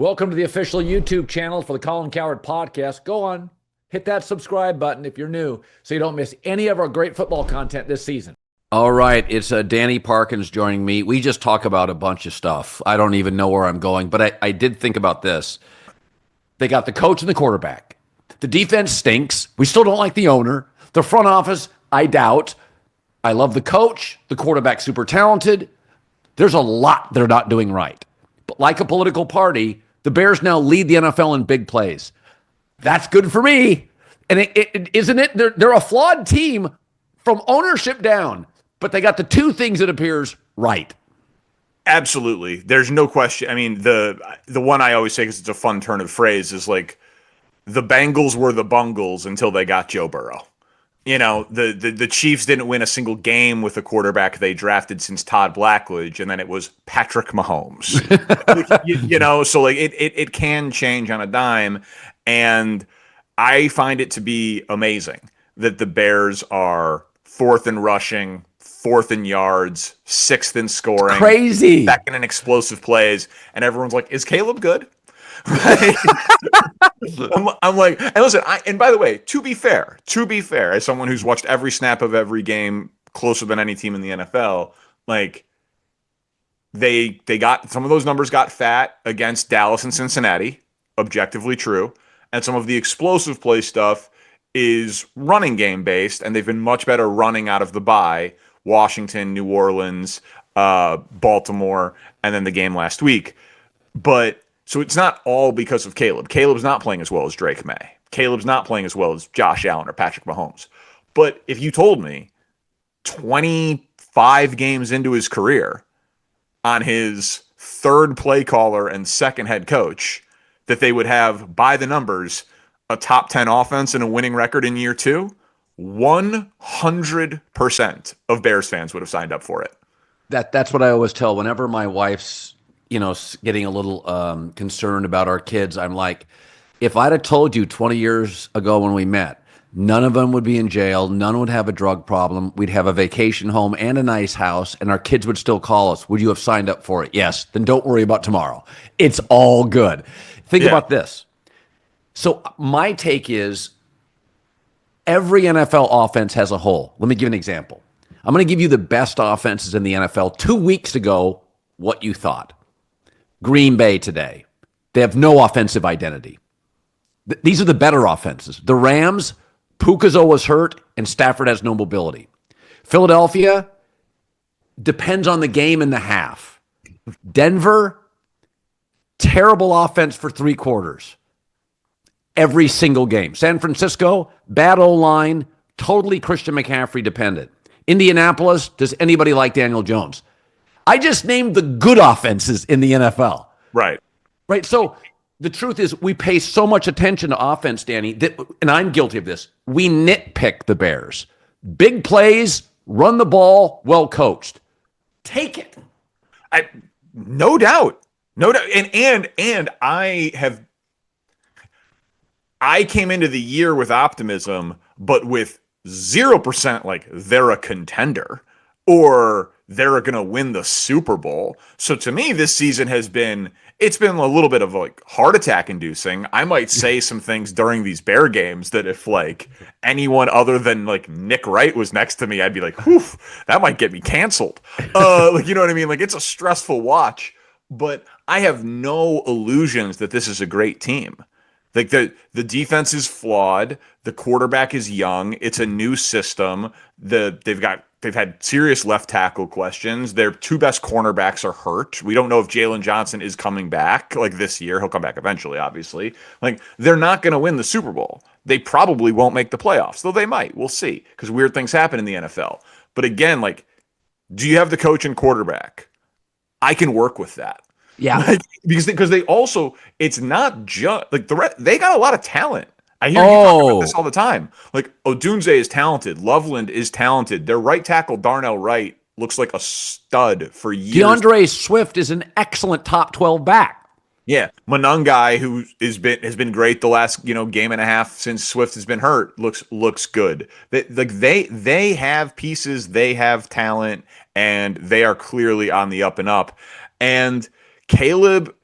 Welcome to the official YouTube channel for the Colin Cowherd podcast. Go on, hit that subscribe button if you're new so you don't miss any of our great football content this season. All right, it's Danny Parkins joining me. We just talk about a bunch of stuff. I don't even know where I'm going, but I did think about this. They got the coach and the quarterback. The defense stinks. We still don't like the owner. The front office, I doubt. I love the coach. The quarterback, super talented. There's a lot they're not doing right. But like a political party, the Bears now lead the NFL in big plays. That's good for me. And isn't it? They're a flawed team from ownership down, but they got the two things, it appears, right. Absolutely. There's no question. I mean, the one I always say, because it's a fun turn of phrase, is like the Bengals were the Bungles until they got Joe Burrow. You know, the Chiefs didn't win a single game with a quarterback they drafted since Todd Blackledge, and then it was Patrick Mahomes. So like it can change on a dime, and I find it to be amazing that the Bears are fourth in rushing, fourth in yards, sixth in scoring, Crazy, second in explosive plays, and everyone's like, "Is Caleb good?" I'm like, and listen, and by the way, to be fair, as someone who's watched every snap of every game closer than any team in the NFL, like they got some of those numbers got fat against Dallas and Cincinnati, objectively true, and some of the explosive play stuff is running game based, and they've been much better running out of the bye. Washington, New Orleans, Baltimore, and then the game last week, but. So it's not all because of Caleb. Caleb's not playing as well as Drake May. Caleb's not playing as well as Josh Allen or Patrick Mahomes. But if you told me 25 games into his career on his third play caller and second head coach that they would have, by the numbers, a top 10 offense and a winning record in year two, 100% of Bears fans would have signed up for it. That's what I always tell whenever my wife's getting a little concerned about our kids. I'm like, if I'd have told you 20 years ago when we met, none of them would be in jail, none would have a drug problem, we'd have a vacation home and a nice house, and our kids would still call us, would you have signed up for it? Yes. Then don't worry about tomorrow. It's all good. Think about this. So my take is every NFL offense has a hole. Let me give an example. I'm going to give you the best offenses in the NFL 2 weeks ago, what you thought. Green Bay today. They have no offensive identity. These are the better offenses. The Rams, Pukazo was hurt, and Stafford has no mobility. Philadelphia depends on the game and the half. Denver, terrible offense for 3 quarters. Every single game. San Francisco, bad O-line, totally Christian McCaffrey dependent. Indianapolis, does anybody like Daniel Jones? I just named the good offenses in the NFL. Right. So the truth is we pay so much attention to offense, Danny, and I'm guilty of this. We nitpick the Bears. Big plays, run the ball, well coached. Take it. No doubt. And I came into the year with optimism, but with 0% like they're a contender or they're going to win the Super Bowl. So to me, this season it's been a little bit of like heart attack inducing. I might say some things during these Bear games that if like anyone other than like Nick Wright was next to me, I'd be like, whew, that might get me canceled. Like, you know what I mean? Like it's a stressful watch, but I have no illusions that this is a great team. Like the defense is flawed. The quarterback is young. It's a new system. They've had serious left tackle questions. Their 2 best cornerbacks are hurt. We don't know if Jalen Johnson is coming back like this year. He'll come back eventually, obviously. Like they're not going to win the Super Bowl. They probably won't make the playoffs, though they might. We'll see, because weird things happen in the NFL. But again, like, do you have the coach and quarterback? I can work with that. Yeah, like, because they also, it's not just like they got a lot of talent. I hear you talk about this all the time. Like Odunze is talented, Loveland is talented. Their right tackle Darnell Wright looks like a stud for years. DeAndre Swift is an excellent top 12 back. Yeah, Monangai, who has been great the last game and a half since Swift has been hurt, looks good. They have pieces, they have talent, and they are clearly on the up and up. And Caleb,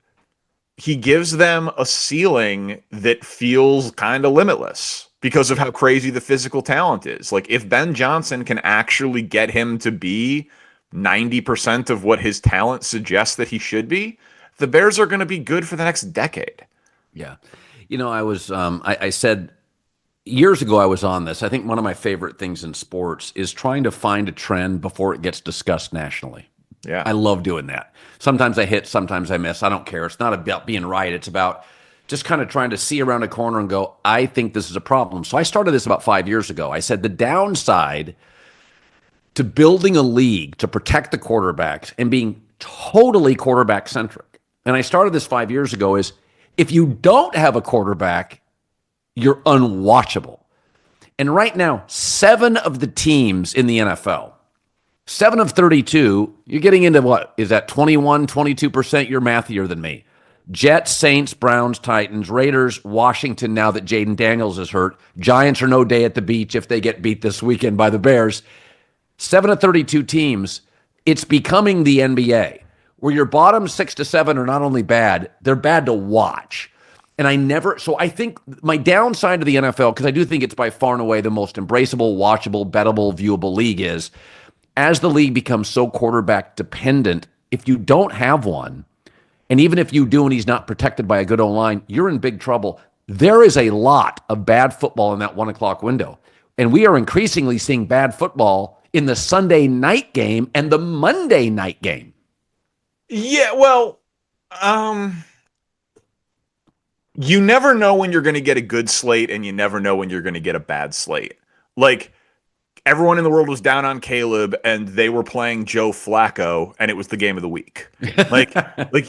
he gives them a ceiling that feels kind of limitless because of how crazy the physical talent is. Like if Ben Johnson can actually get him to be 90% of what his talent suggests that he should be, the Bears are going to be good for the next decade. Yeah. I said years ago I was on this. I think one of my favorite things in sports is trying to find a trend before it gets discussed nationally. Yeah. I love doing that. Sometimes I hit, sometimes I miss. I don't care. It's not about being right. It's about just kind of trying to see around a corner and go, I think this is a problem. So I started this about 5 years ago. I said the downside to building a league to protect the quarterbacks and being totally quarterback centric, and I started this 5 years ago, is if you don't have a quarterback, you're unwatchable. And right now, 7 of the teams in the NFL, 7 of 32, you're getting into what? Is that 21, 22%? You're mathier than me. Jets, Saints, Browns, Titans, Raiders, Washington, now that Jaden Daniels is hurt. Giants are no day at the beach if they get beat this weekend by the Bears. 7 of 32 teams, it's becoming the NBA, where your bottom 6 to 7 are not only bad, they're bad to watch. And I think my downside to the NFL, because I do think it's by far and away the most embraceable, watchable, bettable, viewable league, is as the league becomes so quarterback dependent, if you don't have one, and even if you do and he's not protected by a good O-line, you're in big trouble. There is a lot of bad football in that 1 o'clock window. And we are increasingly seeing bad football in the Sunday night game and the Monday night game. Yeah, well, you never know when you're going to get a good slate and you never know when you're going to get a bad slate. Like everyone in the world was down on Caleb and they were playing Joe Flacco and it was the game of the week. Like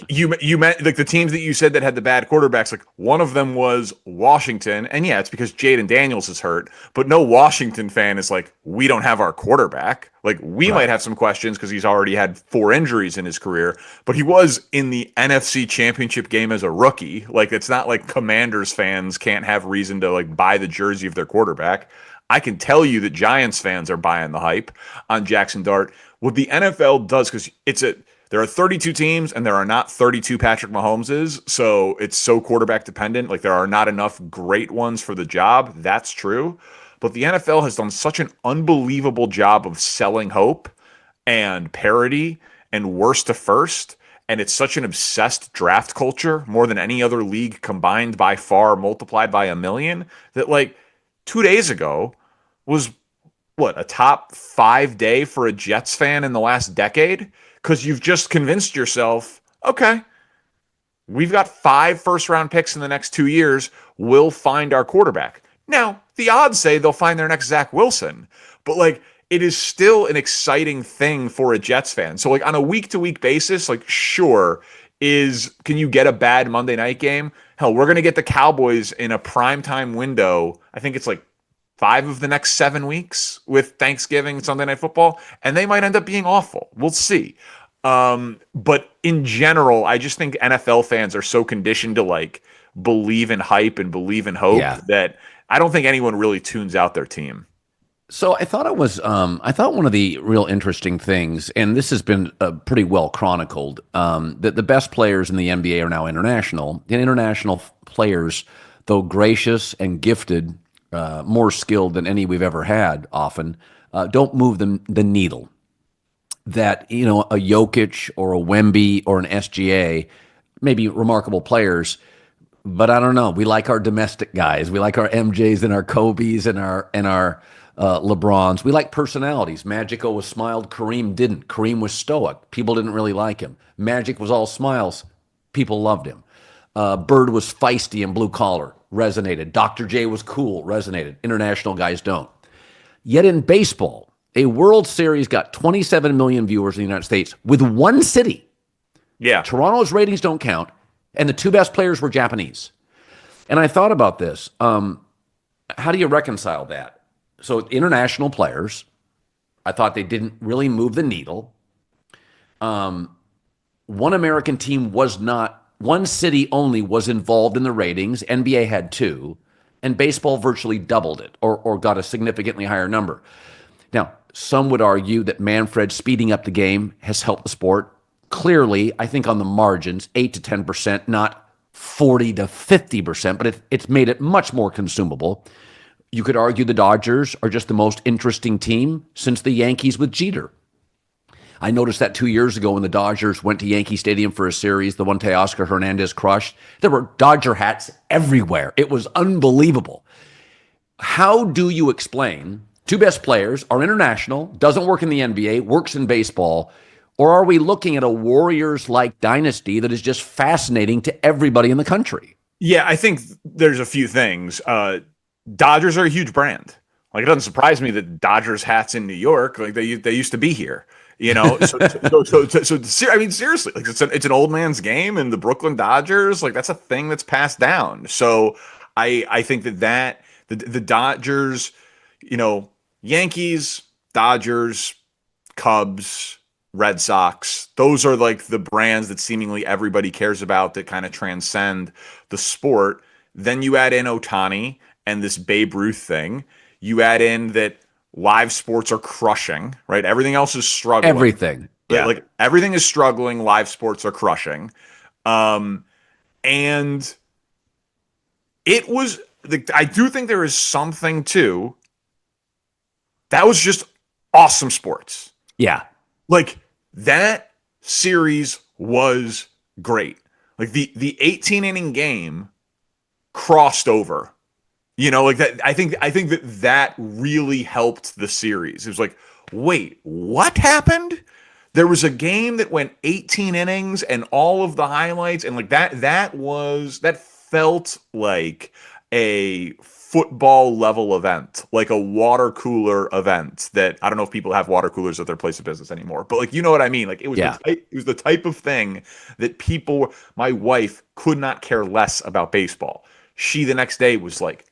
you meant like the teams that you said that had the bad quarterbacks, like one of them was Washington. And yeah, it's because Jaden Daniels is hurt, but no Washington fan is like, we don't have our quarterback. Like we might have some questions because he's already had 4 injuries in his career, but he was in the NFC Championship game as a rookie. Like it's not like Commanders fans can't have reason to like buy the jersey of their quarterback. I can tell you that Giants fans are buying the hype on Jackson Dart. What the NFL does, because there are 32 teams and there are not 32 Patrick Mahomeses, so it's so quarterback dependent. Like there are not enough great ones for the job. That's true. But the NFL has done such an unbelievable job of selling hope and parity and worst to first. And it's such an obsessed draft culture, more than any other league combined by far, multiplied by a million, that like 2 days ago was what, a top 5 day for a Jets fan in the last decade? Because you've just convinced yourself, okay, we've got 5 first-round picks in the next 2 years. We'll find our quarterback. Now, the odds say they'll find their next Zach Wilson, but like it is still an exciting thing for a Jets fan. So like on a week-to-week basis, like sure, can you get a bad Monday night game? Hell, we're going to get the Cowboys in a primetime window. I think it's like 5 of the next 7 weeks with Thanksgiving, Sunday Night Football, and they might end up being awful. We'll see. But in general, I just think NFL fans are so conditioned to like believe in hype and believe in hope that I don't think anyone really tunes out their team. So I thought I thought one of the real interesting things, and this has been pretty well chronicled, that the best players in the NBA are now international. And international players, though gracious and gifted, more skilled than any we've ever had, often don't move the needle. That a Jokic or a Wemby or an SGA, maybe remarkable players, but I don't know. We like our domestic guys. We like our MJs and our Kobes and our LeBrons. We like personalities. Magic always smiled. Kareem didn't. Kareem was stoic. People didn't really like him. Magic was all smiles. People loved him. Bird was feisty and blue collar. Resonated. Dr. J was cool. Resonated. International guys don't. Yet in baseball, a World Series got 27 million viewers in the United States with one city. Yeah. Toronto's ratings don't count, and the 2 best players were Japanese. And I thought about this. How do you reconcile that? So international players, I thought they didn't really move the needle. One American team was not, one city only was involved in the ratings. NBA had 2, and baseball virtually doubled it or got a significantly higher number. Now, some would argue that Manfred speeding up the game has helped the sport. Clearly, I think on the margins, 8 to 10%, not 40 to 50%, but it's made it much more consumable. You could argue the Dodgers are just the most interesting team since the Yankees with Jeter. I noticed that 2 years ago when the Dodgers went to Yankee Stadium for a series, the one Teoscar Hernandez crushed, there were Dodger hats everywhere. It was unbelievable. How do you explain two best players are international, doesn't work in the NBA, works in baseball, or are we looking at a Warriors-like dynasty that is just fascinating to everybody in the country? Yeah, I think there's a few things. Dodgers are a huge brand. Like, it doesn't surprise me that Dodgers hats in New York, like they used to be here. You know, I mean, seriously, like it's an old man's game, and the Brooklyn Dodgers, like that's a thing that's passed down. So I think that the Dodgers, you know, Yankees, Dodgers, Cubs, Red Sox, those are like the brands that seemingly everybody cares about that kind of transcend the sport. Then you add in Ohtani and this Babe Ruth thing. You add in that live sports are crushing, right? Everything else is struggling. Everything. Yeah. Like everything is struggling, live sports are crushing. Um, and it was, I do think there is something to that was just awesome sports. Yeah. Like that series was great. Like the 18 inning game crossed over. You know, like that. I think that really helped the series. It was like, wait, what happened? There was a game that went 18 innings and all of the highlights, and like that felt like a football level event, like a water cooler event that I don't know if people have water coolers at their place of business anymore, but like, you know what I mean? Like it was Yeah. it was the type of thing that my wife could not care less about baseball. She the next day was like,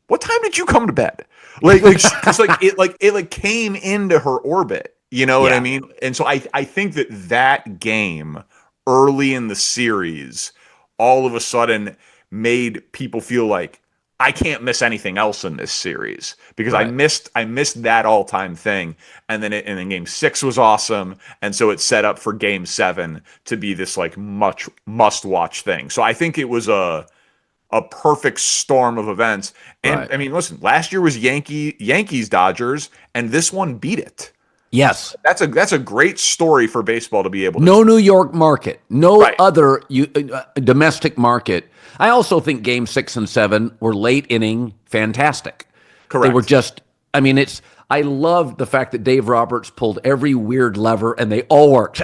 what time did you come to bed? Just like it came into her orbit. You know what I Yeah. mean? And so I think that game early in the series all of a sudden made people feel like I can't miss anything else in this series because Right. I missed that all time thing, and then game 6 was awesome, and so it set up for game 7 to be this like much must watch thing. So I think it was a perfect storm of events. And Right. I mean, listen, last year was Yankees Dodgers, and this one beat it. Yes. That's a great story for baseball to be able to No New York market, no right. other domestic market. I also think game 6 and 7 were late inning fantastic. They were Correct. just, I mean, I love the fact that Dave Roberts pulled every weird lever and they all worked.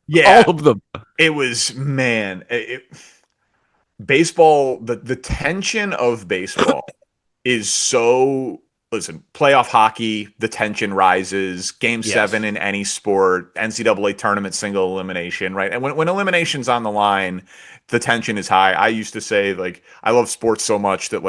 Yeah, All of them. it was man. Baseball, the tension of baseball is so listen, playoff hockey, the tension rises, game Yes. 7 in any sport, NCAA tournament single elimination, right? And when elimination's on the line, the tension is high. I used to say, like, I love sports so much that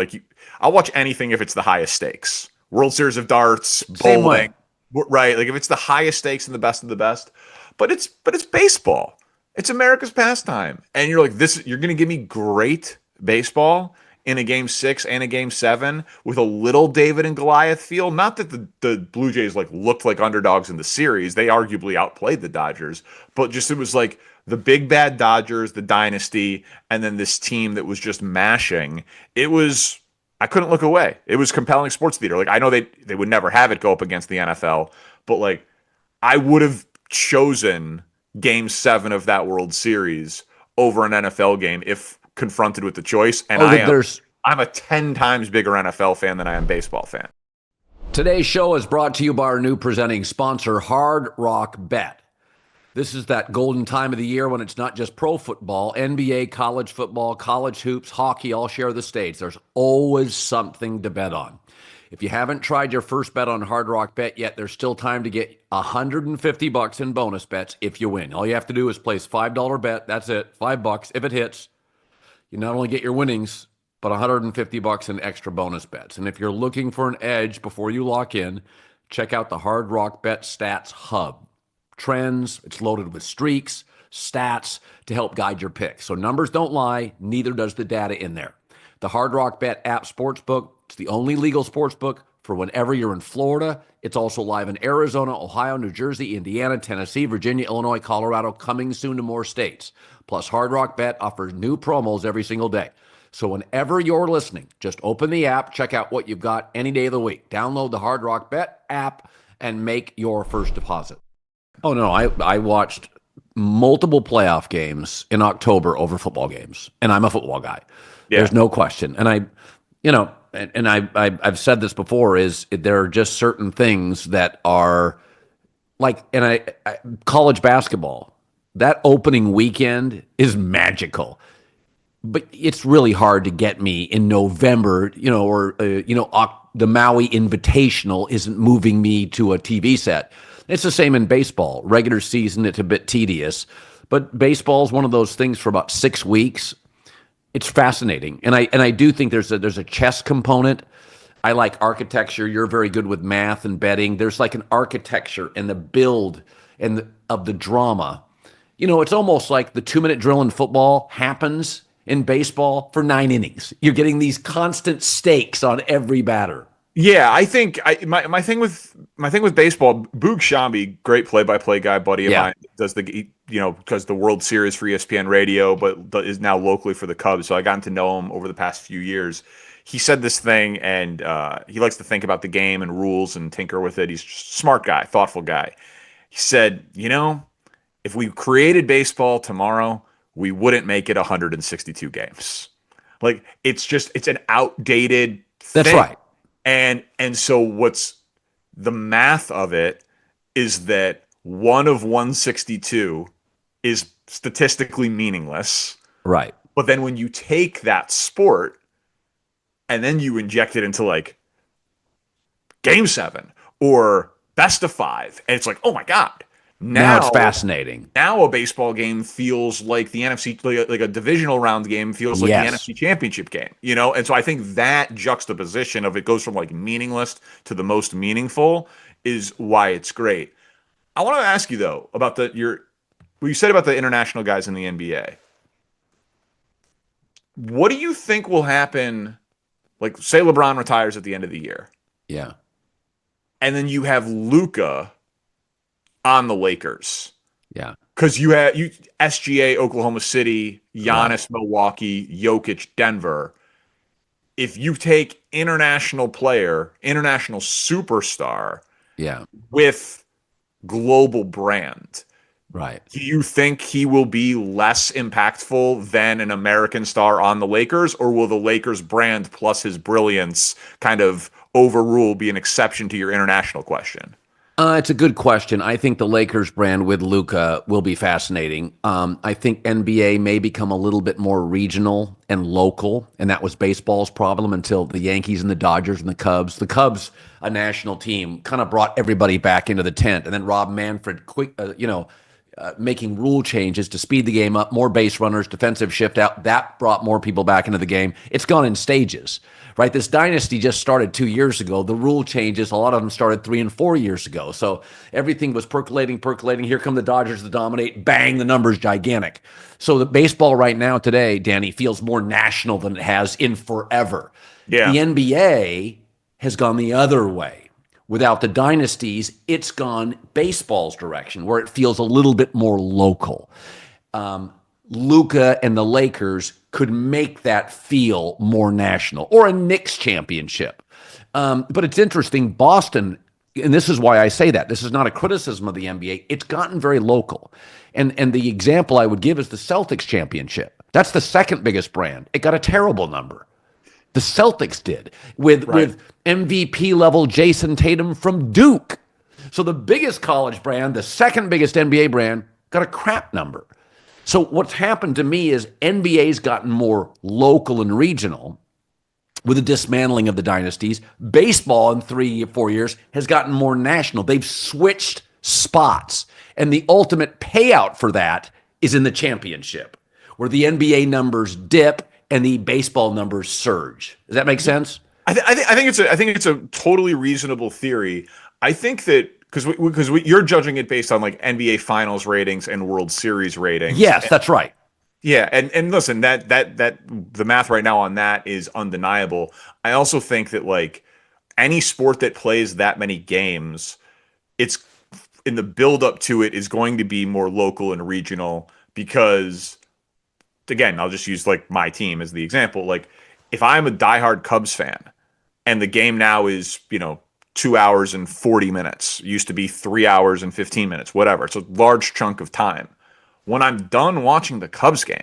I'll watch anything if it's the highest stakes. World Series of Darts, Same way. bowling, right? Like if it's the highest stakes and the best of the best. But it's baseball. It's America's pastime. And you're like, you're gonna give me great baseball in a game 6 and a game 7 with a little David and Goliath feel. Not that the Blue Jays like looked like underdogs in the series. They arguably outplayed the Dodgers, but just it was like the big bad Dodgers, the dynasty, and then this team that was just mashing. I couldn't look away. It was compelling sports theater. Like I know they would never have it go up against the NFL, but like I would have chosen game 7 of that World Series over an NFL game if confronted with the choice. And I'm a 10 times bigger NFL fan than I am baseball fan. Today's show is brought to you by our new presenting sponsor, Hard Rock Bet. This is that golden time of the year when it's not just pro football, NBA, college football, college hoops, hockey, all share the stage. There's always something to bet on. If you haven't tried your first bet on Hard Rock Bet yet, there's still time to get $150 in bonus bets if you win. All you have to do is place $5 bet. That's it, $5. If it hits, you not only get your winnings, but $150 in extra bonus bets. And if you're looking for an edge before you lock in, check out the Hard Rock Bet Stats Hub. Trends, it's loaded with streaks, stats to help guide your picks. So numbers don't lie, neither does the data in there. The Hard Rock Bet app sportsbook, it's the only legal sportsbook for for whenever you're in Florida. It's also live in Arizona, Ohio, New Jersey, Indiana, Tennessee, Virginia, Illinois, Colorado, coming soon to more states. Plus, Hard Rock Bet offers new promos every single day. So whenever you're listening, just open the app, check out what you've got any day of the week. Download the Hard Rock Bet app and make your first deposit. Oh, no, I watched multiple playoff games in October over football games, and I'm a football guy. Yeah. There's no question. And I've said this before, is there are just certain things that are like, college basketball, that opening weekend is magical. But it's really hard to get me in November, the Maui Invitational isn't moving me to a TV set. It's the same in baseball. Regular season, it's a bit tedious, but baseball is one of those things for about 6 weeks. It's fascinating, and I do think there's a chess component. I like architecture. You're very good with math and betting. There's like an architecture and the build of the drama. It's almost like the 2-minute drill in football happens in baseball for 9 innings. You're getting these constant stakes on every batter. Yeah, I think my thing with baseball, Boog Shambi, great play-by-play guy, buddy of mine, does the World Series for ESPN Radio, but is now locally for the Cubs. So I gotten to know him over the past few years. He said this thing, and he likes to think about the game and rules and tinker with it. He's a smart guy, thoughtful guy. He said, if we created baseball tomorrow, we wouldn't make it 162 games. Like, it's an outdated thing. That's right. And so what's the math of it is that 1 of 162 is statistically meaningless. Right. But then when you take that sport and then you inject it into like Game 7 or best of 5, and it's like, oh my God. Now it's fascinating. Now a baseball game feels like the NFC, like a divisional round game feels like the NFC Championship game, And so I think that juxtaposition of it goes from like meaningless to the most meaningful is why it's great. I want to ask you though about what you said about the international guys in the NBA. What do you think will happen? Like, say LeBron retires at the end of the year. Yeah. And then you have Luka on the Lakers. Yeah. Because you have SGA, Oklahoma City, Giannis, Milwaukee, Jokic, Denver. If you take international superstar, with global brand, right? Do you think he will be less impactful than an American star on the Lakers, or will the Lakers brand plus his brilliance kind of be an exception to your international question? It's a good question. I think the Lakers brand with Luka will be fascinating. I think NBA may become a little bit more regional and local, and that was baseball's problem until the Yankees and the Dodgers and the Cubs, a national team, kind of brought everybody back into the tent. And then Rob Manfred, making rule changes to speed the game up, more base runners, defensive shift out. That brought more people back into the game. It's gone in stages, right? This dynasty just started 2 years ago. The rule changes, a lot of them started 3 and 4 years ago. So everything was percolating. Here come the Dodgers to dominate. Bang, the number's gigantic. So the baseball right now today, Danny, feels more national than it has in forever. Yeah. The NBA has gone the other way. Without the dynasties, it's gone baseball's direction, where it feels a little bit more local. Luka and the Lakers could make that feel more national, or a Knicks championship. But it's interesting, Boston, and this is why I say that. This is not a criticism of the NBA. It's gotten very local. And the example I would give is the Celtics championship. That's the second biggest brand. It got a terrible number. The Celtics did with MVP level Jason Tatum from Duke. So the biggest college brand, the second biggest NBA brand, got a crap number. So what's happened to me is NBA's gotten more local and regional with the dismantling of the dynasties. Baseball in 3 or 4 years has gotten more national. They've switched spots. And the ultimate payout for that is in the championship, where the NBA numbers dip and the baseball numbers surge. Does that make sense? I think it's a totally reasonable theory. I think that because you're judging it based on like NBA Finals ratings and World Series ratings. Yes, that's right. Yeah, and listen, that the math right now on that is undeniable. I also think that like any sport that plays that many games, it's in the build up to it is going to be more local and regional because again, I'll just use like my team as the example. Like if I'm a diehard Cubs fan and the game now is, 2 hours and 40 minutes, used to be 3 hours and 15 minutes, whatever. It's a large chunk of time. When I'm done watching the Cubs game,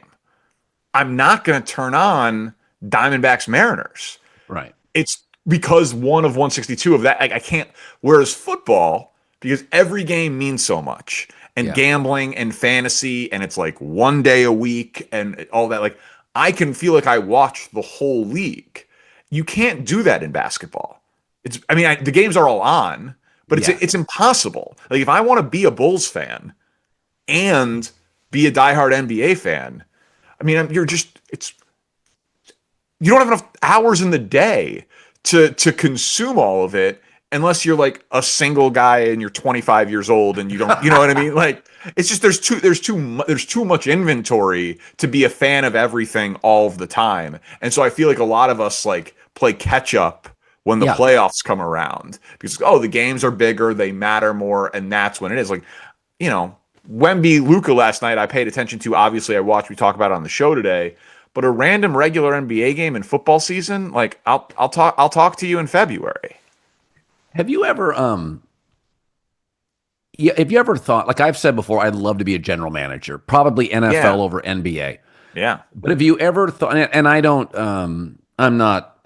I'm not going to turn on Diamondbacks Mariners. Right. It's because one of 162 of that, I can't. Whereas football, because every game means so much, and Yeah. gambling and fantasy, and it's like one day a week and all that, like I can feel like I watch the whole league. You can't do that in basketball. The games are all on, but Yeah. it's impossible. Like if I want to be a Bulls fan and be a diehard NBA fan, you don't have enough hours in the day to consume all of it unless you're like a single guy and you're 25 years old and you don't, you know what I mean? Like it's just there's too much inventory to be a fan of everything all of the time. And so I feel like a lot of us like play catch up when the Yeah. playoffs come around because the games are bigger, they matter more, and that's when it is. Like, Wemby Luka last night I paid attention to. Obviously, we talk about it on the show today. But a random regular NBA game in football season, like I'll talk to you in February. Have you ever yeah, have you ever thought, like I've said before, I'd love to be a general manager, probably NFL Yeah, over NBA. yeah, But have you ever thought, and I don't, I'm not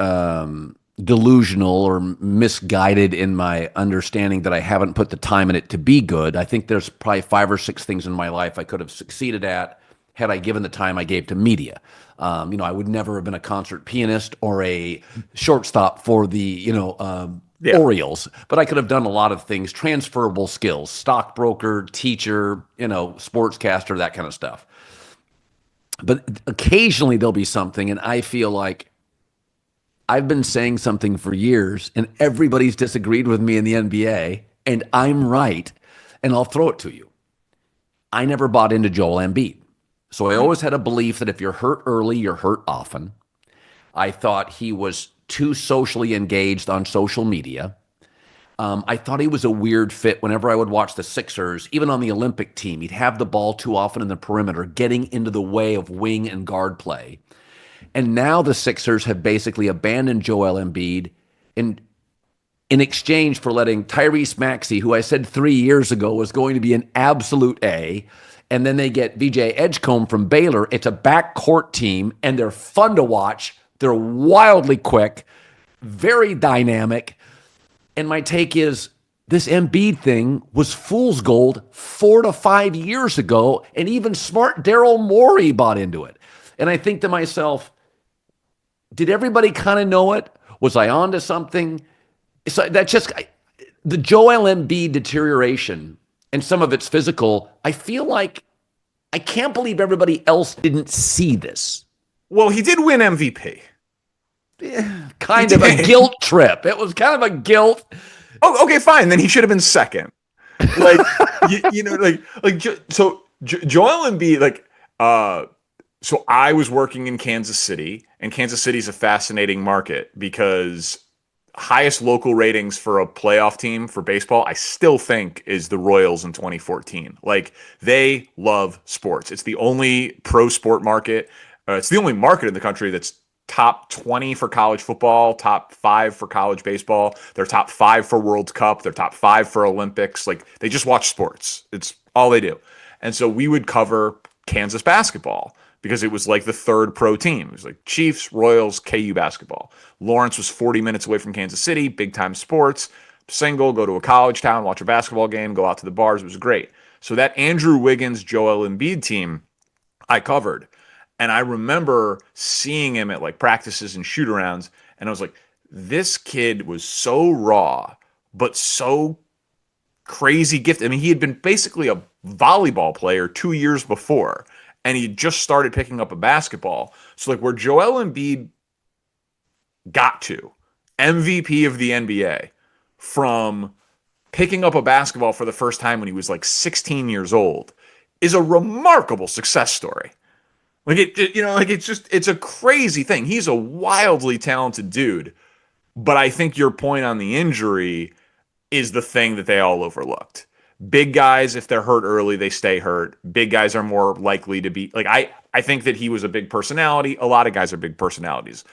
delusional or misguided in my understanding that I haven't put the time in it to be good. I think there's probably 5 or 6 things in my life I could have succeeded at had I given the time I gave to media. I would never have been a concert pianist or a shortstop for the, yeah. Orioles, but I could have done a lot of things, transferable skills, stockbroker, teacher, sportscaster, that kind of stuff. But occasionally there'll be something, and I feel like I've been saying something for years, and everybody's disagreed with me in the NBA, and I'm right, and I'll throw it to you. I never bought into Joel Embiid. So I always had a belief that if you're hurt early, you're hurt often. I thought he was too socially engaged on social media. I thought he was a weird fit whenever I would watch the Sixers, even on the Olympic team. He'd have the ball too often in the perimeter, getting into the way of wing and guard play. And now the Sixers have basically abandoned Joel Embiid in exchange for letting Tyrese Maxey, who I said 3 years ago was going to be an absolute A, and then they get VJ Edgecombe from Baylor. It's a backcourt team, and they're fun to watch. They're wildly quick, very dynamic. And my take is this Embiid thing was fool's gold 4 to 5 years ago, and even smart Daryl Morey bought into it. And I think to myself, did everybody kind of know it? Was I onto something? So that's just the Joel Embiid deterioration, and some of it's physical. I feel like I can't believe everybody else didn't see this. Well, he did win MVP. Kind of a guilt trip. It was kind of a guilt. Oh, okay, fine. Then he should have been second. Like, Joel Embiid, so I was working in Kansas City, and Kansas City is a fascinating market because highest local ratings for a playoff team for baseball, I still think, is the Royals in 2014. Like, they love sports. It's the only pro sport market. It's the only market in the country that's top 20 for college football, top 5 for college baseball. They're top 5 for World Cup. They're top 5 for Olympics. Like, they just watch sports. It's all they do. And so we would cover Kansas basketball because it was like the third pro team. It was like Chiefs, Royals, KU basketball. Lawrence was 40 minutes away from Kansas City, big time sports. Single, go to a college town, watch a basketball game, go out to the bars. It was great. So that Andrew Wiggins, Joel Embiid team, I covered. And I remember seeing him at like practices and shoot arounds. And I was like, this kid was so raw, but so crazy gifted. I mean, he had been basically a volleyball player 2 years before, and he just started picking up a basketball. So like where Joel Embiid got to, MVP of the NBA, from picking up a basketball for the first time when he was like 16 years old, is a remarkable success story. Like it's a crazy thing. He's a wildly talented dude. But I think your point on the injury is the thing that they all overlooked. Big guys, if they're hurt early, they stay hurt. Big guys are more likely to be like I think that he was a big personality. A lot of guys are big personalities.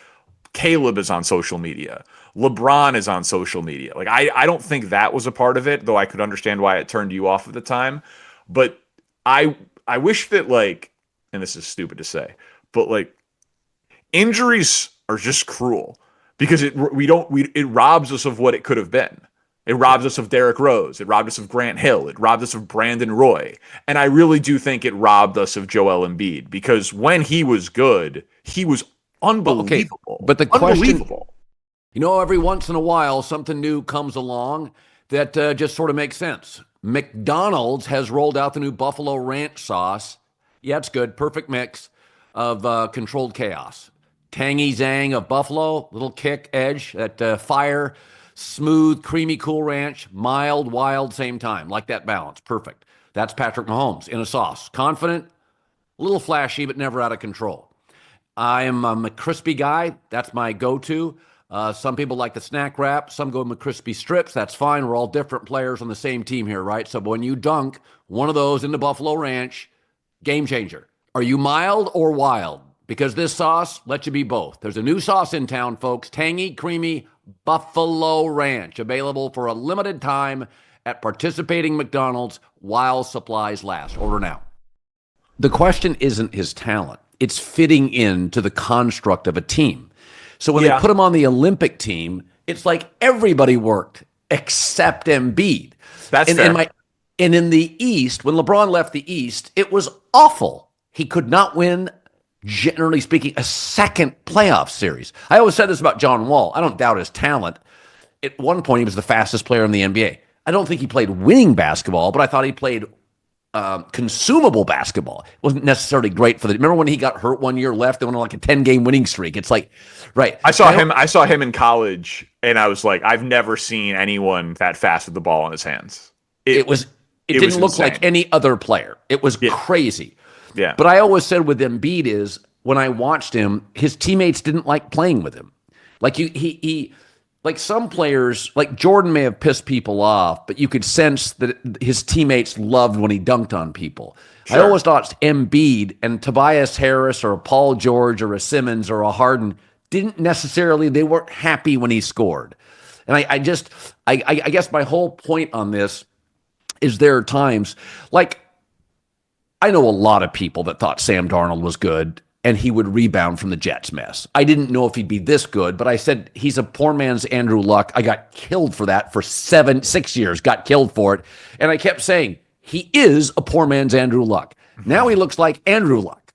Caleb is on social media. LeBron is on social media. Like I don't think that was a part of it, though I could understand why it turned you off at the time. But I wish that like, and this is stupid to say, but like injuries are just cruel because it robs us of what it could have been. It robs us of Derrick Rose. It robbed us of Grant Hill. It robbed us of Brandon Roy. And I really do think it robbed us of Joel Embiid because when he was good, he was Okay, unbelievable. but the question, Unbelievable. every once in a while, something new comes along that just sort of makes sense. McDonald's has rolled out the new Buffalo Ranch sauce. Yeah, it's good. Perfect mix of controlled chaos. Tangy zang of buffalo, little kick, edge, that fire, smooth, creamy, cool ranch, mild, wild, same time. Like that balance. Perfect. That's Patrick Mahomes in a sauce. Confident, a little flashy, but never out of control. I am a McCrispy guy. That's my go-to. Some people like the snack wrap. Some go McCrispy strips. That's fine. We're all different players on the same team here, right? So when you dunk one of those into Buffalo Ranch, game changer. Are you mild or wild? Because this sauce lets you be both. There's a new sauce in town, folks. Tangy, creamy Buffalo Ranch. Available for a limited time at participating McDonald's while supplies last. Order now. The question isn't his talent. It's fitting into the construct of a team. So when they put him on the Olympic team, it's like everybody worked except Embiid. That's fair. And in the East, when LeBron left the East, it was awful. He could not win, generally speaking, a second playoff series. I always said this about John Wall. I don't doubt his talent. At one point, he was the fastest player in the NBA. I don't think he played winning basketball, but I thought he played consumable basketball. It wasn't necessarily great for the. Remember when he got hurt one year left? They went on like a 10-game winning streak. It's like, right. I saw him in college, and I was like, I've never seen anyone that fast with the ball in his hands. It didn't look insane. like any other player. It was crazy. Yeah. But I always said with Embiid is when I watched him, his teammates didn't like playing with him. Like he like some players, like Jordan may have pissed people off, but you could sense that his teammates loved when he dunked on people. Sure. I always thought Embiid and Tobias Harris or a Paul George or a Simmons or a Harden they weren't happy when he scored. And I guess my whole point on this is there are times, like, I know a lot of people that thought Sam Darnold was good and he would rebound from the Jets mess. I didn't know if he'd be this good, but I said he's a poor man's Andrew Luck. I got killed for that for 6 years, got killed for it. And I kept saying, he is a poor man's Andrew Luck. Now he looks like Andrew Luck.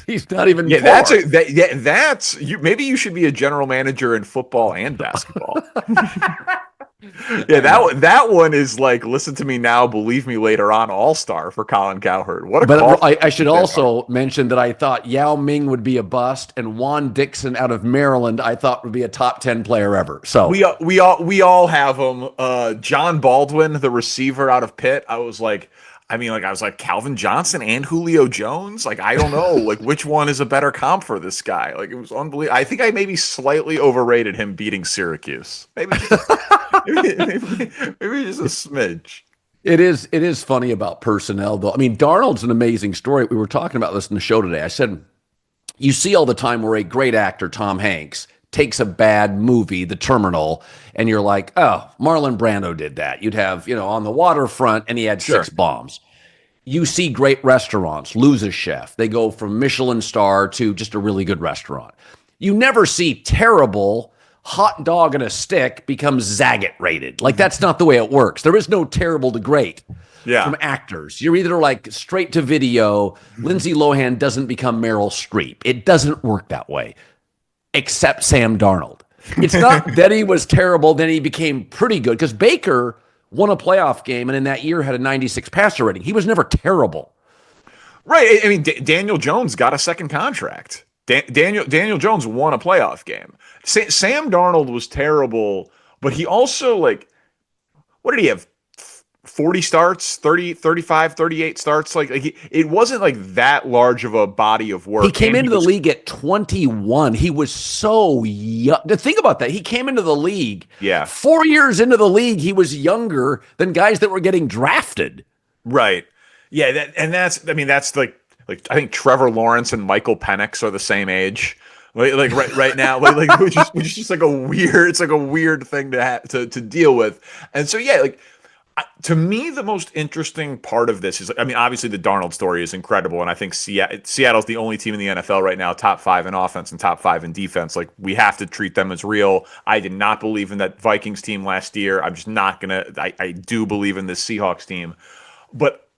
He's not even poor. That's you. Maybe you should be a general manager in football and basketball. Yeah, that one is like, listen to me now, believe me later on, all-star for Colin Cowherd. What a call. But I should also mention that I thought Yao Ming would be a bust, and Juan Dixon out of Maryland I thought would be a top 10 player ever. So we all have them. John Baldwin, the receiver out of Pitt. I was like Calvin Johnson and Julio Jones. Like, I don't know, like which one is a better comp for this guy. Like, it was unbelievable. I think I maybe slightly overrated him beating Syracuse. Maybe just a smidge. It is funny about personnel, though. I mean, Darnold's an amazing story. We were talking about this in the show today. I said, you see all the time where a great actor, Tom Hanks, takes a bad movie, The Terminal, and you're like, oh, Marlon Brando did that. You'd have, On the Waterfront, and he had 6 bombs. You see great restaurants lose a chef. They go from Michelin star to just a really good restaurant. You never see terrible hot dog and a stick becomes Zagat rated. Like, that's not the way it works. There is no terrible to great from actors. You're either like straight to video. Lindsay Lohan doesn't become Meryl Streep. It doesn't work that way. Except Sam Darnold. It's not that he was terrible, then he became pretty good. Because Baker won a playoff game and in that year had a 96 passer rating. He was never terrible. Right. I mean, Daniel Jones got a second contract. Daniel Jones won a playoff game. Sam Darnold was terrible, but he also, like, what did he have? 40 starts, 30, 35, 38 starts. It wasn't like that large of a body of He work. came And into the league at 21. He was so young. Think about that. He came into the league. yeah, 4 years into the league, he was younger than guys that were getting drafted. right. Yeah. That's like, I think Trevor Lawrence and Michael Penix are the same age. Like right now, which is just like it's like a weird thing to have to deal with. And so, yeah, like, to me, the most interesting part of this is, I mean, obviously the Darnold story is incredible, and I think Seattle's the only team in the NFL right now, top 5 in offense and top 5 in defense. Like, we have to treat them as real. I did not believe in that Vikings team last year. I'm just not gonna. I do believe in this Seahawks team, but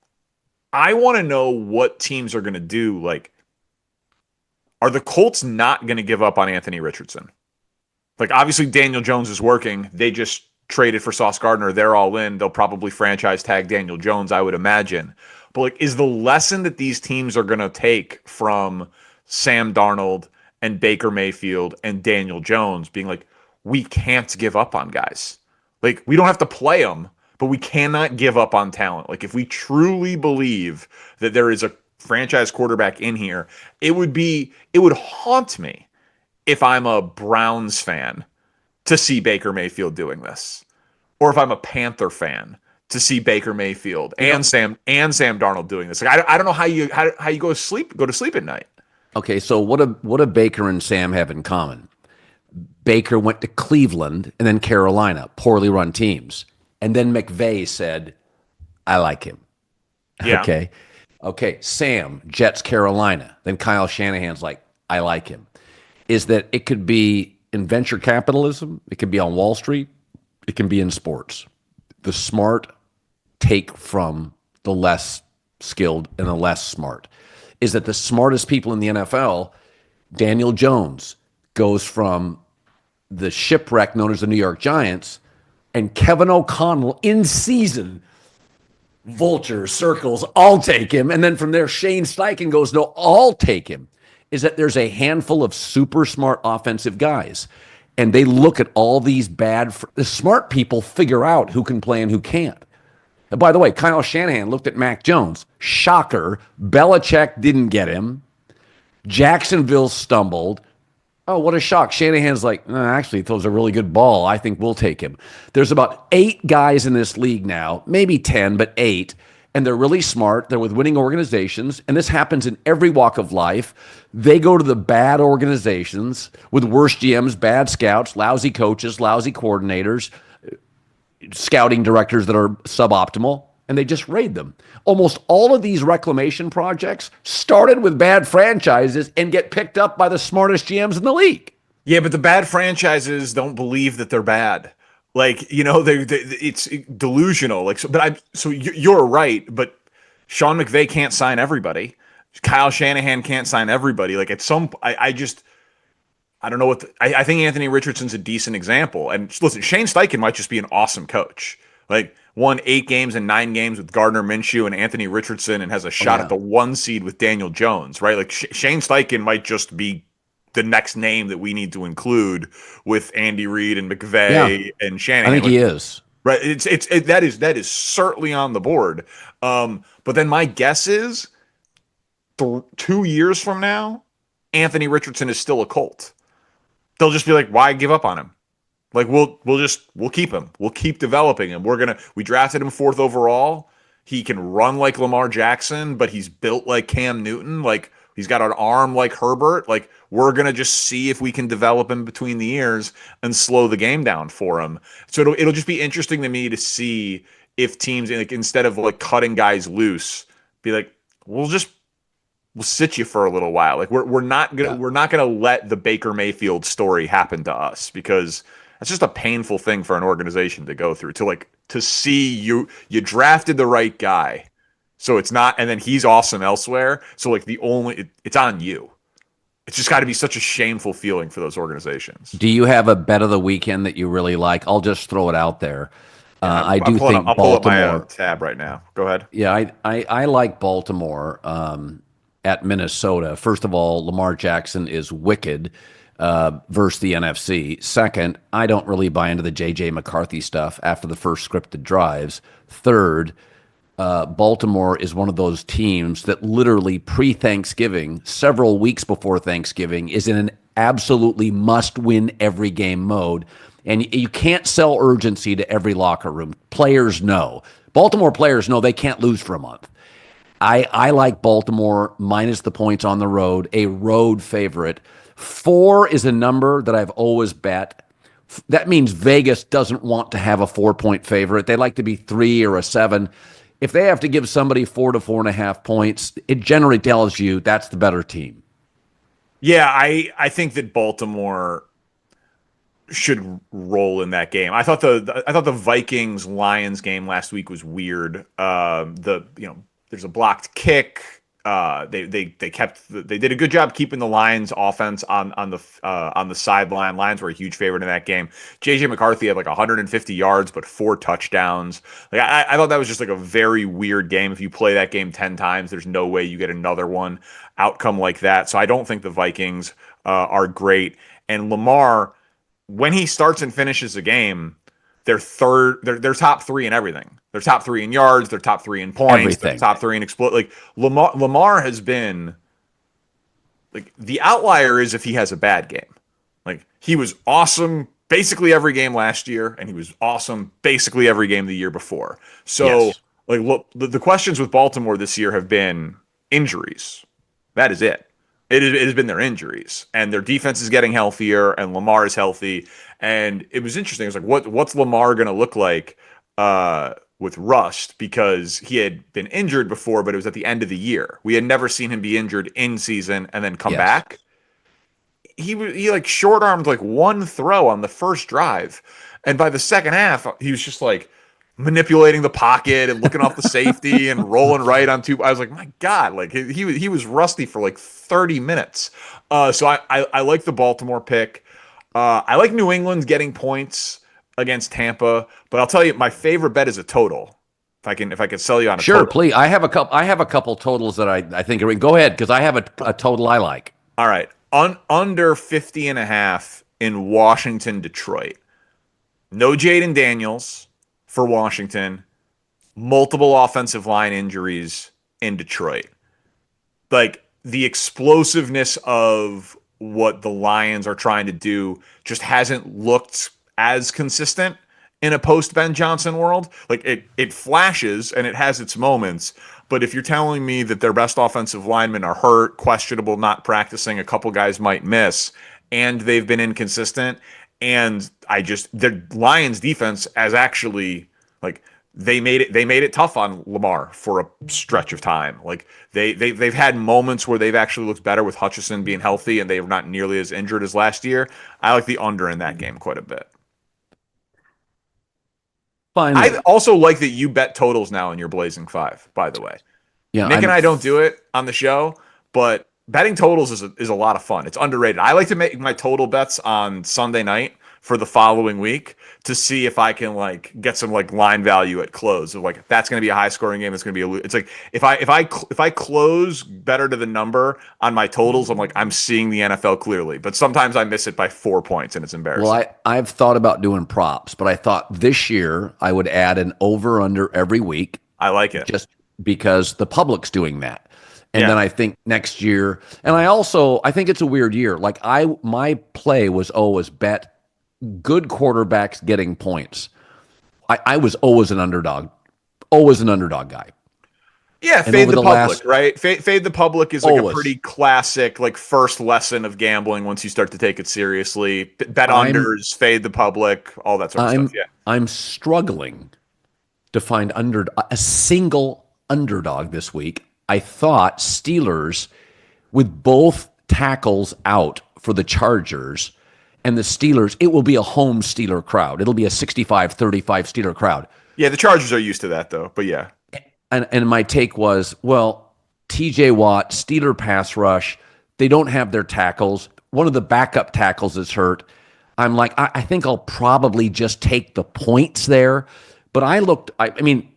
I want to know what teams are gonna do. Like, are the Colts not gonna give up on Anthony Richardson? Like, obviously Daniel Jones is working. They just traded for Sauce Gardner. They're all in. They'll probably franchise tag Daniel Jones, I would imagine. But like, is the lesson that these teams are going to take from Sam Darnold and Baker Mayfield and Daniel Jones being like, we can't give up on guys. Like, we don't have to play them, but we cannot give up on talent. Like, if we truly believe that there is a franchise quarterback in here, it would haunt me if I'm a Browns fan to see Baker Mayfield doing this, or if I'm a Panther fan to see Baker Mayfield and Sam Darnold doing this. Like, I don't know how you go to sleep at night. Okay, so what do Baker and Sam have in common? Baker went to Cleveland and then Carolina, poorly run teams. And then McVay said, I like him. Yeah. Okay. Okay. Sam, Jets, Carolina. Then Kyle Shanahan's like, I like him. Is that it could be in venture capitalism, it could be on Wall Street, it can be in sports. The smart take from the less skilled and the less smart. Is that the smartest people in the NFL, Daniel Jones, goes from the shipwreck known as the New York Giants, and Kevin O'Connell in season, vulture, circles, I'll take him. And then from there, Shane Steichen goes, no, I'll take him. Is that there's a handful of super smart offensive guys. And they look at all these the smart people figure out who can play and who can't. And by the way, Kyle Shanahan looked at Mac Jones. Shocker. Belichick didn't get him. Jacksonville stumbled. Oh, what a shock. Shanahan's like, no, actually, he throws a really good ball. I think we'll take him. There's about 8 guys in this league now, maybe 10, but 8. And they're really smart. They're with winning organizations. And this happens in every walk of life. They go to the bad organizations with worse GMs, bad scouts, lousy coaches, lousy coordinators, scouting directors that are suboptimal, and they just raid them. Almost all of these reclamation projects started with bad franchises and get picked up by the smartest GMs in the league. Yeah, but the bad franchises don't believe that they're bad. Like, it's delusional. Like, you're right, but Sean McVay can't sign everybody. Kyle Shanahan can't sign everybody. Like, at some, I don't know I think Anthony Richardson's a decent example. And listen, Shane Steichen might just be an awesome coach. Like, won 8 games and 9 games with Gardner Minshew and Anthony Richardson, and has a shot at the 1 seed with Daniel Jones, right? Like, Shane Steichen might just be the next name that we need to include with Andy Reid and McVay and Shanahan. I think he is. Right. That is certainly on the board. But then my guess is 2 years from now, Anthony Richardson is still a Colt. They'll just be like, why give up on him? Like, we'll keep him. We'll keep developing him. We drafted him 4th overall. He can run like Lamar Jackson, but he's built like Cam Newton. Like, he's got an arm like Herbert. Like, we're going to just see if we can develop him between the ears and slow the game down for him. So it'll just be interesting to me to see if teams, like, instead of like cutting guys loose, be like, we'll sit you for a little while. Like, we're not gonna let the Baker Mayfield story happen to us, because that's just a painful thing for an organization to go through. To see you drafted the right guy, so it's not, and then he's awesome elsewhere. So like it's on you. It's just got to be such a shameful feeling for those organizations. Do you have a bet of the weekend that you really like? I'll just throw it out there. I do think I'll Baltimore. pull up my tab right now. Go ahead. Yeah, I like Baltimore at Minnesota. First of all, Lamar Jackson is wicked. versus the NFC. Second, I don't really buy into the J.J. McCarthy stuff after the first scripted drives. Third, Baltimore is one of those teams that literally pre-Thanksgiving, several weeks before Thanksgiving, is in an absolutely must-win every game mode. And you can't sell urgency to every locker room. Players know. Baltimore players know they can't lose for a month. I like Baltimore minus the points on the road, a road favorite. 4 is a number that I've always bet. That means Vegas doesn't want to have a 4-point favorite. They like to be 3 or a 7. If they have to give somebody 4 to 4.5 points, it generally tells you that's the better team. Yeah, I think that Baltimore should roll in that game. I thought the Vikings Lions game last week was weird. There's a blocked kick. They did a good job keeping the Lions offense on the sideline. Lions were a huge favorite in that game. JJ McCarthy had like 150 yards but 4 touchdowns. Like I thought that was just like a very weird game. If you play that game 10 times, there's no way you get another one outcome like that. So I don't think the Vikings are great. And Lamar, when he starts and finishes a game, they're top 3 in everything. They're top 3 in yards. They're top 3 in points. Everything. They're top 3 in explode. Like Lamar has been like the outlier is if he has a bad game. Like he was awesome basically every game last year, and he was awesome basically every game the year before. So Yes. like look, the questions with Baltimore this year have been injuries. That is it. It has been their injuries, and their defense is getting healthier, and Lamar is healthy. And it was interesting. It was like, what's Lamar going to look like with rust? Because he had been injured before, but it was at the end of the year. We had never seen him be injured in season and then come Yes. back. He like short armed like one throw on the first drive, and by the second half, he was just like manipulating the pocket and looking off the safety and rolling right on 2. I was like, my God, like he was rusty for like 30 minutes. So I like the Baltimore pick. I like New England getting points against Tampa, but I'll tell you, my favorite bet is a total. If I can sell you on a Sure, total. please. I have a couple totals that I think are. Go ahead, because I have a total I like. All right. Under 50.5 in Washington, Detroit. No Jaden Daniels for Washington. Multiple offensive line injuries in Detroit. Like the explosiveness of what the Lions are trying to do just hasn't looked as consistent in a post Ben Johnson world. Like it flashes and it has its moments, but if you're telling me that their best offensive linemen are hurt, questionable, not practicing, a couple guys might miss, and they've been inconsistent, and the Lions defense as actually like they made it tough on Lamar for a stretch of time. Like they've had moments where they've actually looked better with Hutchinson being healthy and they're not nearly as injured as last year. I like the under in that game quite a bit. Finally, I also like that you bet totals now in your Blazing Five, by the way. yeah, Nick and I don't do it on the show, but betting totals is a lot of fun. It's underrated. I like to make my total bets on Sunday night for the following week to see if I can like get some like line value at close of like if that's going to be a high scoring game. It's going to be it's like if I close better to the number on my totals, I'm like I'm seeing the NFL clearly. But sometimes I miss it by 4 points and it's embarrassing. well, I've thought about doing props, but I thought this year I would add an over under every week. I like it. Just because the public's doing that. And Yeah. then I think next year, and I think it's a weird year. Like my play was always bet good quarterbacks getting points. I was always an underdog guy. Yeah, And fade over the the public, last- right? Fade the public is like a Always. pretty classic, like first lesson of gambling once you start to take it seriously. Bet unders, fade the public, all that sort of stuff. Yeah. I'm struggling to find a single underdog this week. I thought Steelers with both tackles out for the Chargers and the Steelers, it will be a home Steeler crowd. It'll be a 65-35 Steeler crowd. Yeah, the Chargers are used to that though, but yeah. And my take was, well, TJ Watt, Steeler pass rush, they don't have their tackles. One of the backup tackles is hurt. I'm like, I think I'll probably just take the points there. But I mean,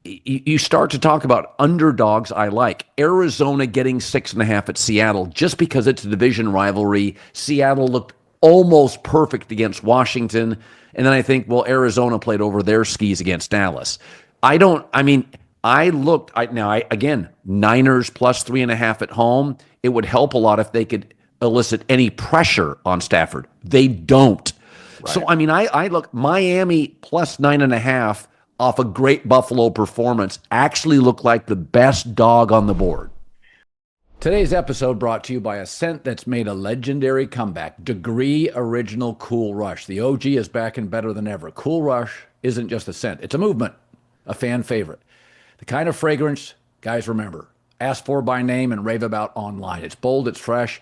you start to talk about underdogs. I like Arizona getting 6.5 at Seattle just because it's a division rivalry. Seattle looked almost perfect against Washington. And then I think, well, Arizona played over their skis against Dallas. Again, Niners plus 3.5 at home. It would help a lot if they could elicit any pressure on Stafford. They don't. Right. So, I look, Miami plus 9.5 off a great Buffalo performance actually look like the best dog on the board. Today's episode brought to you by a scent that's made a legendary comeback, Degree Original Cool Rush. The OG is back and better than ever. Cool Rush isn't just a scent, it's a movement, a fan favorite. The kind of fragrance guys remember, ask for by name and rave about online. It's bold, it's fresh,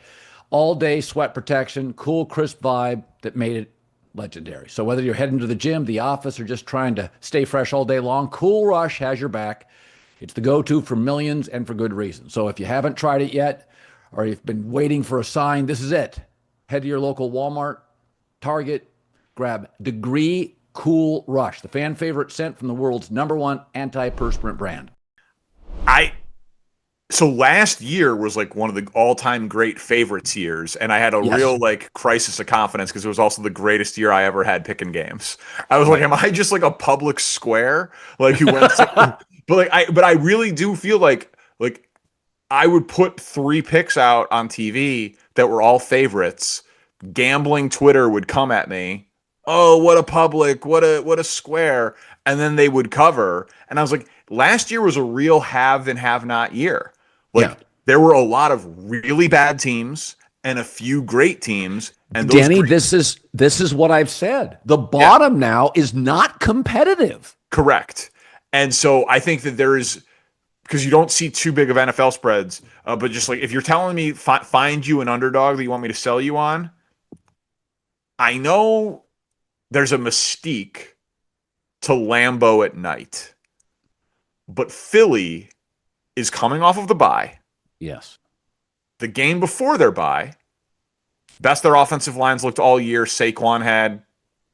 all-day sweat protection, cool, crisp vibe that made it legendary. So whether you're heading to the gym, the office, or just trying to stay fresh all day long, Cool Rush has your back. It's the go-to for millions and for good reason. So if you haven't tried it yet, or you've been waiting for a sign, this is it. Head to your local Walmart, Target, grab Degree Cool Rush, the fan favorite scent from the world's #1 antiperspirant brand. So last year was like one of the all-time great favorites years, and I had a real like crisis of confidence because it was also the greatest year I ever had picking games. I was like, am I just like a public square like who went to, but I really do feel like I would put 3 picks out on TV that were all favorites. Gambling Twitter would come at me. Oh, what a public, what a square, and then they would cover. And I was like, last year was a real have and have not year. There were a lot of really bad teams and a few great teams. And those Danny, this is what I've said. The bottom now is not competitive. Correct. And so I think that there is, because you don't see too big of NFL spreads, but just like if you're telling me find you an underdog that you want me to sell you on, I know there's a mystique to Lambeau at night, but Philly is coming off of the bye. Yes. The game before their bye, best their offensive lines looked all year. Saquon had,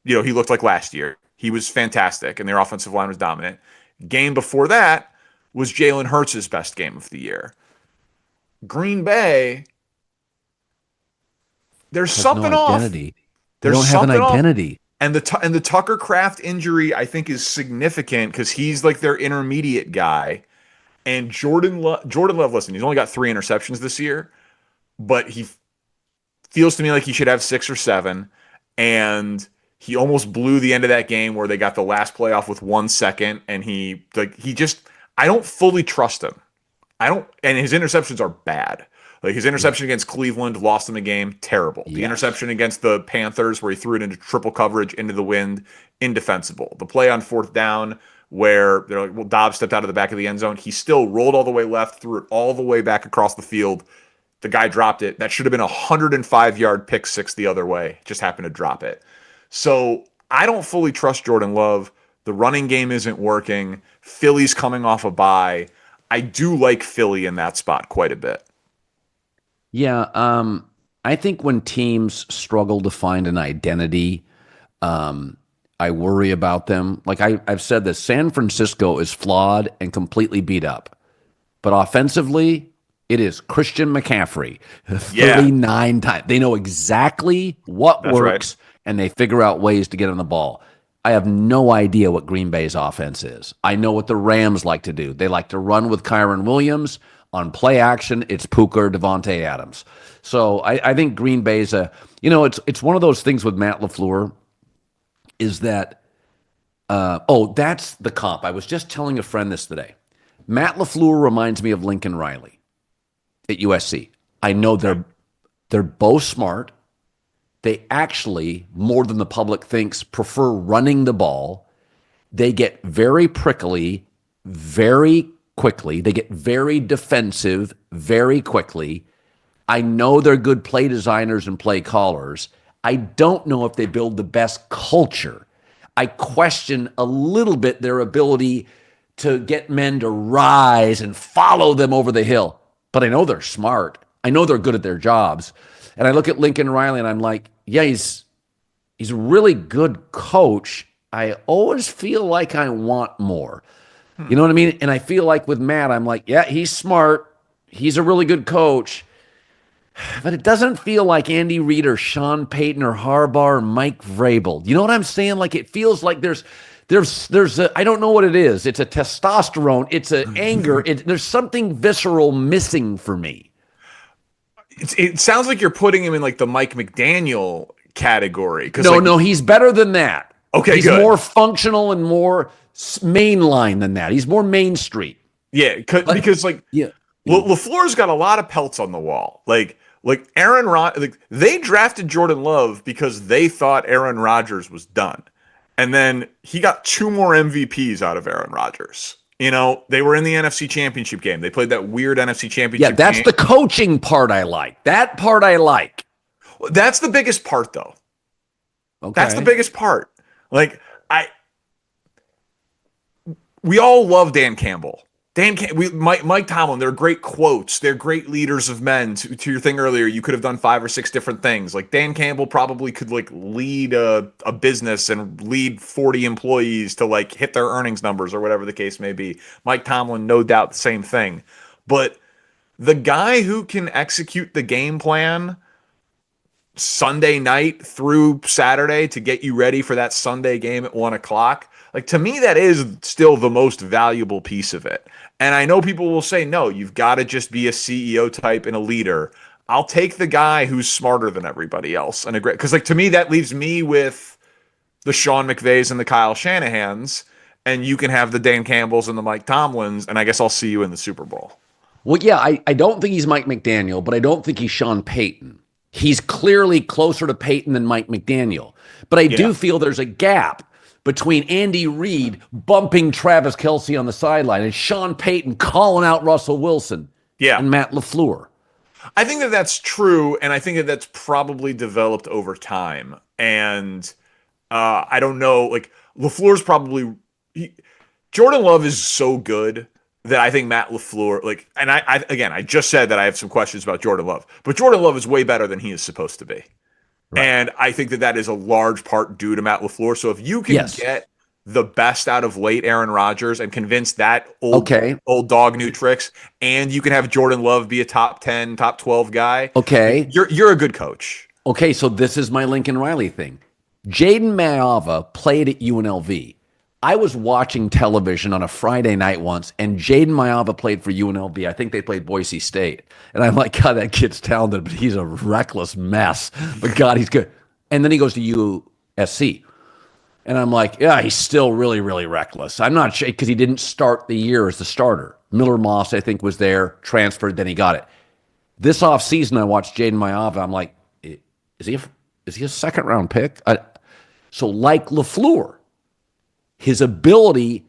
he looked like last year. He was fantastic, and their offensive line was dominant. Game before that was Jalen Hurts' best game of the year. Green Bay, there's something off. They don't have an identity. And the Tucker Kraft injury, I think, is significant because he's like their intermediate guy. And Jordan Love, listen, he's only got 3 interceptions this year, but he feels to me like he should have 6 or 7. And he almost blew the end of that game where they got the last playoff with 1 second. And I don't fully trust him. And his interceptions are bad. Like his interception against Cleveland lost him the game, terrible. The interception against the Panthers where he threw it into triple coverage into the wind, indefensible. The play on 4th down where they're like, well, Dobbs stepped out of the back of the end zone. He still rolled all the way left, threw it all the way back across the field. The guy dropped it. That should have been a 105-yard pick six the other way. Just happened to drop it. So I don't fully trust Jordan Love. The running game isn't working. Philly's coming off a bye. I do like Philly in that spot quite a bit. Yeah, I think when teams struggle to find an identity, I worry about them. Like I've said this, San Francisco is flawed and completely beat up. But offensively, it is Christian McCaffrey 39 times. They know exactly what works, and they figure out ways to get on the ball. I have no idea what Green Bay's offense is. I know what the Rams like to do. They like to run with Kyron Williams. On play action, it's Puka or Devontae Adams. So I think Green Bay's it's one of those things with Matt LaFleur is that, that's the comp. I was just telling a friend this today. Matt LaFleur reminds me of Lincoln Riley at USC. I know they're both smart. They actually, more than the public thinks, prefer running the ball. They get very prickly, very quickly. They get very defensive very quickly. I know they're good play designers and play callers. I don't know if they build the best culture. I question a little bit their ability to get men to rise and follow them over the hill. But I know they're smart. I know they're good at their jobs. And I look at Lincoln Riley and I'm like, yeah, he's a really good coach. I always feel like I want more. You know what I mean? And I feel like with Matt, I'm like, yeah, he's smart. He's a really good coach. But it doesn't feel like Andy Reid or Sean Payton or Harbaugh or Mike Vrabel. You know what I'm saying? Like it feels like there's a, I don't know what it is. It's a testosterone. It's a anger. There's something visceral missing for me. It sounds like you're putting him in like the Mike McDaniel category because No, like no, he's better than that. okay, He's good. more functional and more mainline than that. He's more Main Street. Yeah, But because like yeah, LaFleur's got a lot of pelts on the wall. Like Aaron Rod, like they drafted Jordan Love because they thought Aaron Rodgers was done, and then he got two more MVPs out of Aaron Rodgers. You know, they were in the NFC Championship game. They played that weird NFC yeah, Championship that's game. the coaching part I like. That part I like. That's the biggest part, though. That's the Okay. biggest part. Like I, we all love Dan Campbell. Mike Tomlin, they're great quotes. They're great leaders of men. To your thing earlier, you could have done 5 or 6 different things. Like Dan Campbell probably could like lead a business and lead 40 employees to like hit their earnings numbers or whatever the case may be. Mike Tomlin, no doubt the same thing. But the guy who can execute the game plan Sunday night through Saturday to get you ready for that Sunday game at 1 o'clock. Like to me, that is still the most valuable piece of it. And I know people will say, no, you've got to just be a CEO type and a leader. I'll take the guy who's smarter than everybody else and a great because like to me that leaves me with the Sean McVays and the Kyle Shanahans, and you can have the Dan Campbells and the Mike Tomlins, and I guess I'll see you in the Super Bowl. Well, yeah, I don't think he's Mike McDaniel, but I don't think he's Sean Payton. He's clearly closer to Payton than Mike McDaniel. But I Yeah. do feel there's a gap between Andy Reid bumping Travis Kelce on the sideline and Sean Payton calling out Russell Wilson Yeah. and Matt LaFleur. I think that that's true, and I think that that's probably developed over time. And I don't know, like LaFleur's probably Jordan Love is so good that I think Matt LaFleur, like, and I again, I just said that I have some questions about Jordan Love, but Jordan Love is way better than he is supposed to be, Right. and I think that that is a large part due to Matt LaFleur. So if you can Yes. get the best out of late Aaron Rodgers and convince that Okay. old dog new tricks, and you can have Jordan Love be a top 10, top 12 guy, like, Okay. you're a good coach. Okay. So this is my Lincoln Riley thing. Jaden Mayava played at UNLV. I was watching television on a Friday night once, and Jaden Mayava played for UNLV. I think they played Boise State. And I'm like, God, that kid's talented, but he's a reckless mess. But God, he's good. And then he goes to USC. And I'm like, yeah, he's still really, really reckless. I'm not sure because he didn't start the year as the starter. Miller Moss, I think, was there, transferred, then he got it. This offseason, I watched Jaden Mayava. I'm like, is he a second round pick? So, like LaFleur, his ability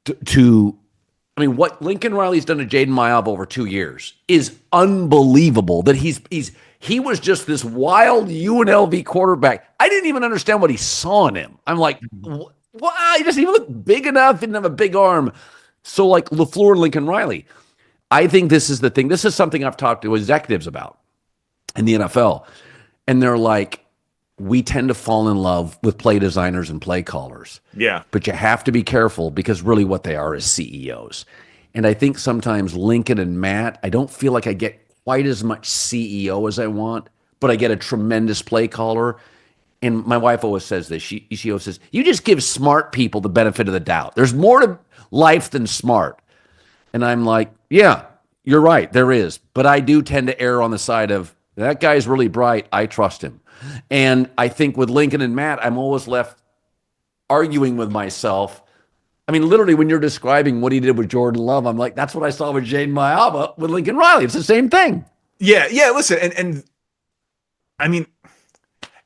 I mean, what Lincoln Riley's done to Jaden Mayava over 2 years is unbelievable. That he was just this wild UNLV quarterback. I didn't even understand what he saw in him. I'm like, wow, he doesn't even look big enough. He didn't have a big arm. So, like LaFleur and Lincoln Riley, I think this is the thing. This is something I've talked to executives about in the NFL, and they're like, we tend to fall in love with play designers and play callers. Yeah. But you have to be careful because really what they are is CEOs. And I think sometimes Lincoln and Matt, I don't feel like I get quite as much CEO as I want, but I get a tremendous play caller. And my wife always says this. She always says, you just give smart people the benefit of the doubt. There's more to life than smart. And I'm like, yeah, you're right. There is. But I do tend to err on the side of that guy's really bright. I trust him. And I think with Lincoln and Matt, I'm always left arguing with myself. I mean, literally, when you're describing what he did with Jordan Love, I'm like, that's what I saw with Jaden Mayava with Lincoln Riley. It's the same thing. Yeah. Yeah. Listen, and I mean,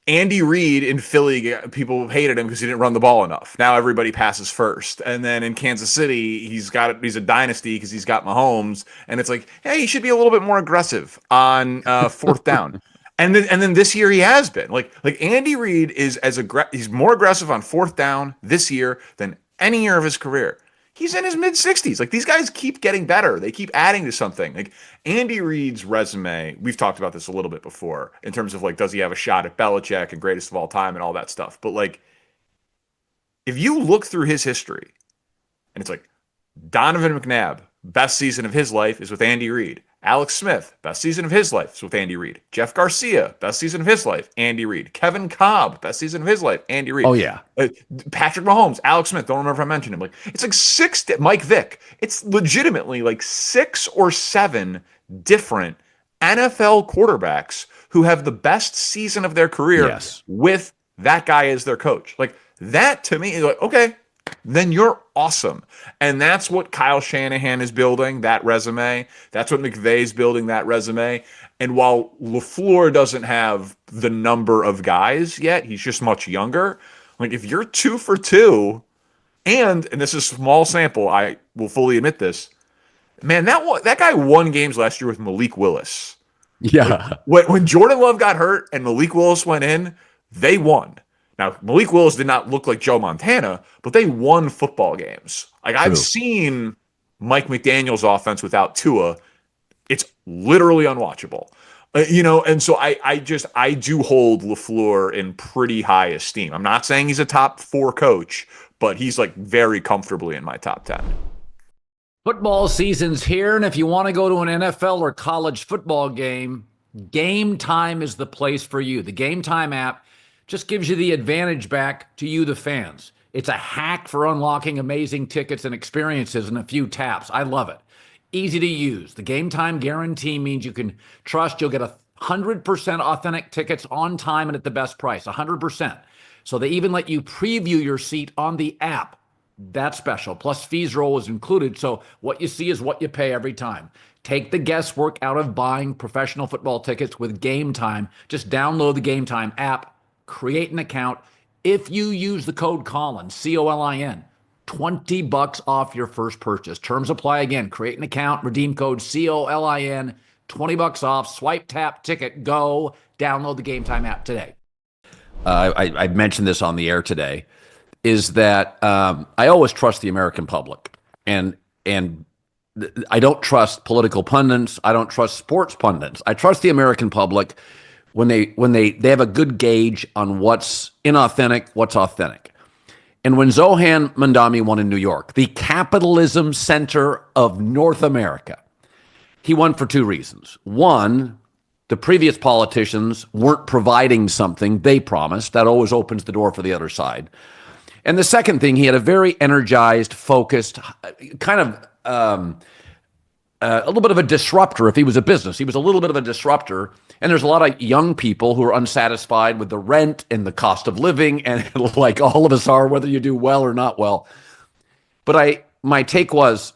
Andy Reid in Philly, people hated him because he didn't run the ball enough. Now everybody passes first. And then in Kansas City, he's a dynasty because he's got Mahomes. And it's like, hey, he should be a little bit more aggressive on fourth down. And then this year he has been like Andy Reid is he's more aggressive on fourth down this year than any year of his career. He's in his mid 60s. Like these guys keep getting better. They keep adding to something. Like Andy Reid's resume, we've talked about this a little bit before in terms of like, does he have a shot at Belichick and greatest of all time and all that stuff. But like, if you look through his history and it's like Donovan McNabb, best season of his life is with Andy Reid. Alex Smith, best season of his life is with Andy Reid. Jeff Garcia, best season of his life, Andy Reid. Kevin Cobb, best season of his life, Andy Oh Reid. yeah. Patrick Mahomes, Alex Smith, don't remember if I mentioned him. Like it's like Mike Vick. It's legitimately like 6 or 7 different NFL quarterbacks who have the best season of their career Yes. with that guy as their coach. Like that to me is like, okay, then you're awesome. And that's what Kyle Shanahan is building, that resume. That's what McVay's building, that resume. And while LaFleur doesn't have the number of guys yet, he's just much younger. Like if you're 2 for 2, and this is small sample, I will fully admit this, man, that guy won games last year with Malik Willis. Like Yeah. when Jordan Love got hurt and Malik Willis went in, they won. Now Malik Willis did not look like Joe Montana, but they won football games. Like I've True. seen Mike McDaniel's offense without Tua. It's literally unwatchable. And so I do hold LaFleur in pretty high esteem. I'm not saying he's a top 4 coach, but he's like very comfortably in my top 10. Football season's here, and if you want to go to an NFL or college football game, Game Time is the place for you. The Game Time app just gives you the advantage back to you, the fans. It's a hack for unlocking amazing tickets and experiences in a few taps. I love it. Easy to use. The Game Time guarantee means you can trust you'll get 100% authentic tickets on time and at the best price. 100%. So they even let you preview your seat on the app. That's special. Plus, fees are always included. So what you see is what you pay every time. Take the guesswork out of buying professional football tickets with Game Time. Just download the Game Time app, create an account. If you use the code Colin, COLIN, $20 off your first purchase. Terms apply again. Create an account, redeem code COLIN, $20 off. Swipe, tap, ticket, go. Download the Game Time app today. I mentioned this on the air today. Is that I always trust the American public, and I don't trust political pundits. I don't trust sports pundits. I trust the American public when they have a good gauge on what's inauthentic, what's authentic. And when Zohran Mamdani won in New York, the capitalism center of North America, he won for 2 reasons. One, the previous politicians weren't providing something they promised. That always opens the door for the other side. And the second thing, he had a very energized, focused, kind of a little bit of a disruptor. If he was a business, he was a little bit of a disruptor. And there's a lot of young people who are unsatisfied with the rent and the cost of living, and like all of us are, whether you do well or not well. But my take was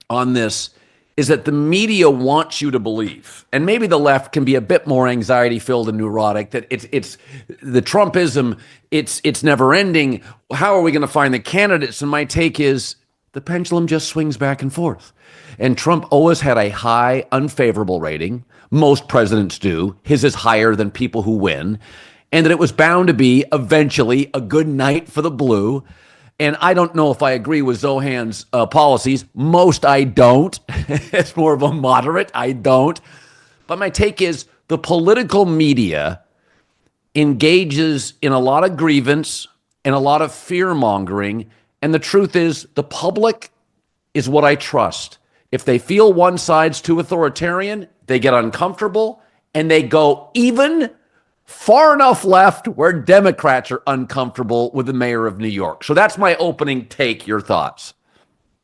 on this is that the media wants you to believe, and maybe the left can be a bit more anxiety-filled and neurotic, that it's the Trumpism, it's never ending. How are we going to find the candidates? And my take is the pendulum just swings back and forth. And Trump always had a high unfavorable rating. Most presidents do. His is higher than people who win. And that it was bound to be eventually a good night for the blue. And I don't know if I agree with Zohan's policies. Most I don't. It's more of a moderate. I don't. But my take is the political media engages in a lot of grievance and a lot of fear mongering. And the truth is, the public is what I trust. If they feel one side's too authoritarian, they get uncomfortable and they go even far enough left where Democrats are uncomfortable with the mayor of New York. So that's my opening take. Your thoughts?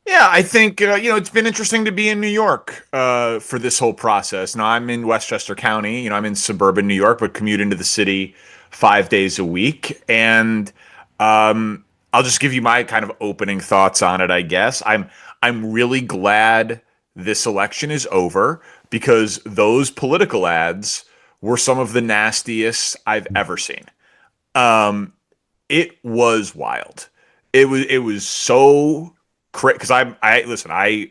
Yeah, I think it's been interesting to be in New York for this whole process. Now I'm in Westchester County. I'm in suburban New York, but commute into the city 5 days a week. And I'll just give you my kind of opening thoughts on it. I guess I'm really glad this election is over because those political ads were some of the nastiest I've ever seen. It was wild. It was so crazy because I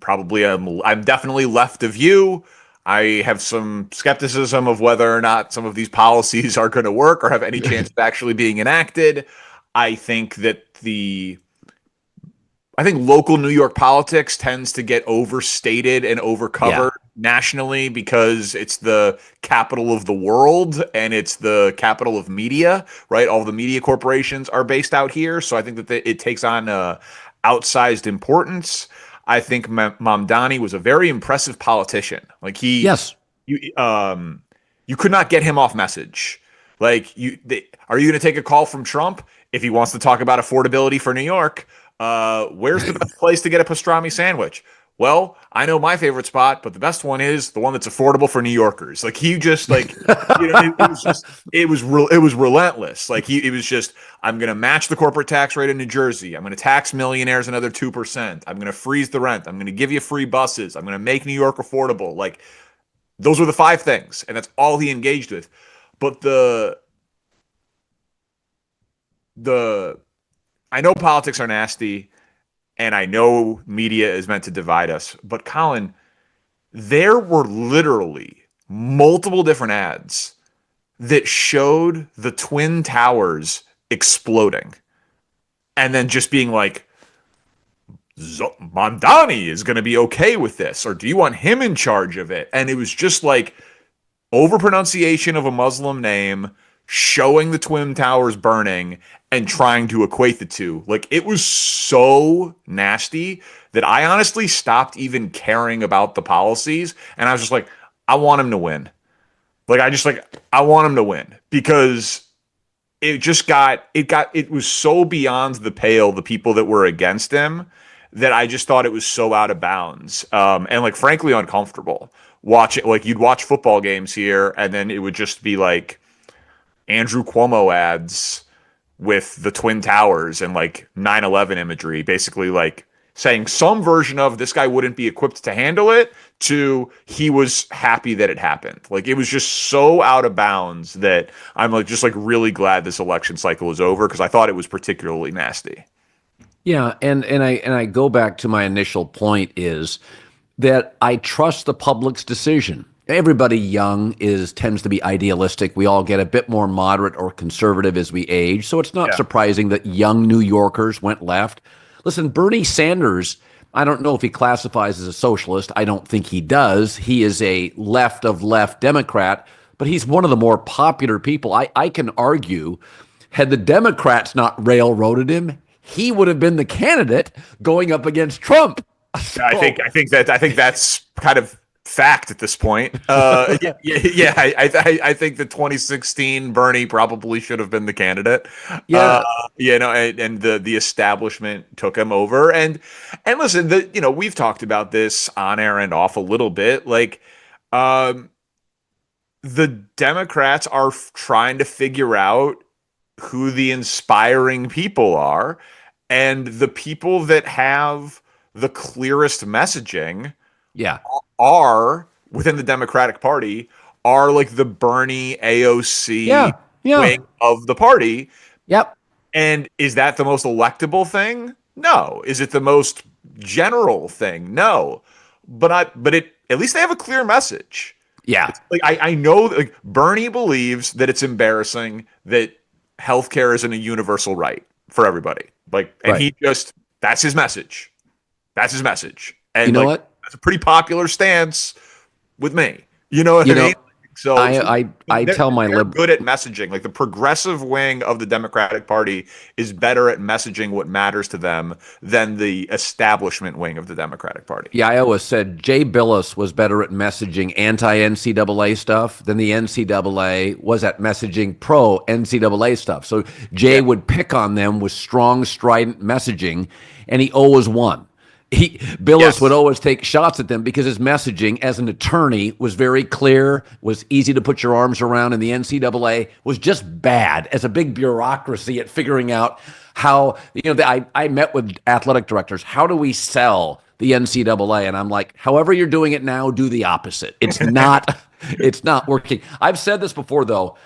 probably I'm definitely left of you. I have some skepticism of whether or not some of these policies are going to work or have any chance of actually being enacted. I think that local New York politics tends to get overstated and overcovered nationally because it's the capital of the world and it's the capital of media, right? All the media corporations are based out here. So I think that it takes on outsized importance. I think Mamdani was a very impressive politician. Like Yes. you could not get him off message. Like are you going to take a call from Trump if he wants to talk about affordability for New York? Where's the best place to get a pastrami sandwich? Well, I know my favorite spot, but the best one is the one that's affordable for New Yorkers. Like he just like, it was just it was relentless. Like it was just, I'm going to match the corporate tax rate in New Jersey. I'm going to tax millionaires another 2%. I'm going to freeze the rent. I'm going to give you free buses. I'm going to make New York affordable. Like those were the 5 things, and that's all he engaged with. But the I know politics are nasty, and I know media is meant to divide us, but Colin, there were literally multiple different ads that showed the Twin Towers exploding and then just being like, Mamdani is going to be okay with this, or do you want him in charge of it? And it was just like overpronunciation of a Muslim name, showing the Twin Towers burning, and trying to equate the two. Like it was so nasty that I honestly stopped even caring about the policies, and I was just like, I want him to win. I want him to win because it was so beyond the pale, the people that were against him, that I just thought it was so out of bounds, and like frankly uncomfortable. Watch it, like you'd watch football games here, and then it would just be like Andrew Cuomo ads with the Twin Towers and like 9/11 imagery, basically like saying some version of this guy wouldn't be equipped to handle it to he was happy that it happened. Like it was just so out of bounds that I'm like just like really glad this election cycle is over, because I thought it was particularly nasty. Yeah, and I go back to my initial point is that I trust the public's decision. Everybody young tends to be idealistic. We all get a bit more moderate or conservative as we age. So it's not Yeah. surprising that young New Yorkers went left. Listen, Bernie Sanders, I don't know if he classifies as a socialist. I don't think he does. He is a left of left Democrat, but he's one of the more popular people. I can argue, had the Democrats not railroaded him, he would have been the candidate going up against Trump. So, I think that's kind of fact at this point. I think the 2016 Bernie probably should have been the candidate. yeah, And the establishment took him over. And listen, we've talked about this on air and off a little bit. Like, the Democrats are trying to figure out who the inspiring people are, and the people that have the clearest messaging yeah, are within the Democratic Party are like the Bernie AOC yeah, yeah, wing of the party. yep, And is that the most electable thing? No. Is it the most general thing? No. But at least they have a clear message. yeah, It's like I know that, like, Bernie believes that it's embarrassing that healthcare isn't a universal right for everybody. Like, and right. he just, that's his message. That's his message. You And know like what? that's a pretty popular stance with me. You know what You I mean? know, So, I tell my they're lib. good at messaging. Like the progressive wing of the Democratic Party is better at messaging what matters to them than the establishment wing of the Democratic Party. Yeah, I always said Jay Billis was better at messaging anti-NCAA stuff than the NCAA was at messaging pro-NCAA stuff. So Jay Yeah. would pick on them with strong, strident messaging, and he always won. Billis would Yes. always take shots at them because his messaging as an attorney was very clear, was easy to put your arms around, and the NCAA was just bad as a big bureaucracy at figuring out how, I met with athletic directors. How do we sell the NCAA? And I'm like, however you're doing it now, do the opposite. It's not working. I've said this before, though,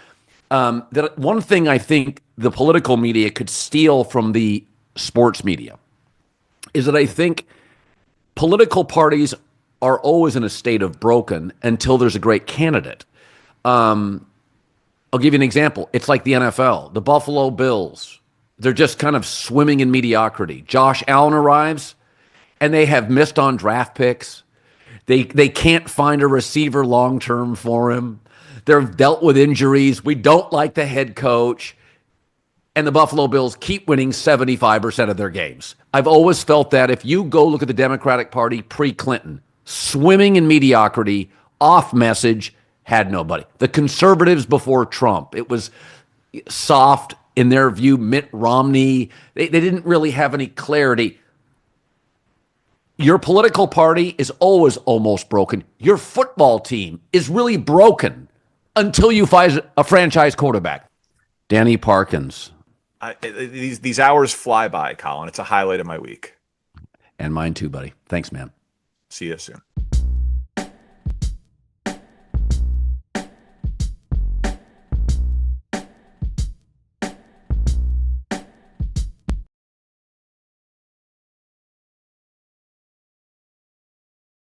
that one thing I think the political media could steal from the sports media is that I think political parties are always in a state of broken until there's a great candidate. I'll give you an example. It's like the NFL, the Buffalo Bills. They're just kind of swimming in mediocrity. Josh Allen arrives, and they have missed on draft picks. They can't find a receiver long term for him. They've dealt with injuries. We don't like the head coach. and the Buffalo Bills keep winning 75% of their games. I've always felt that if you go look at the Democratic Party pre-Clinton, swimming in mediocrity, off message, had nobody. The conservatives before Trump, it was soft in their view. Mitt Romney, they didn't really have any clarity. Your political party is always almost broken. Your football team is really broken until you find a franchise quarterback. Danny Parkins. These hours fly by, Colin. It's a highlight of my week. And mine too, buddy. Thanks, man. See you soon.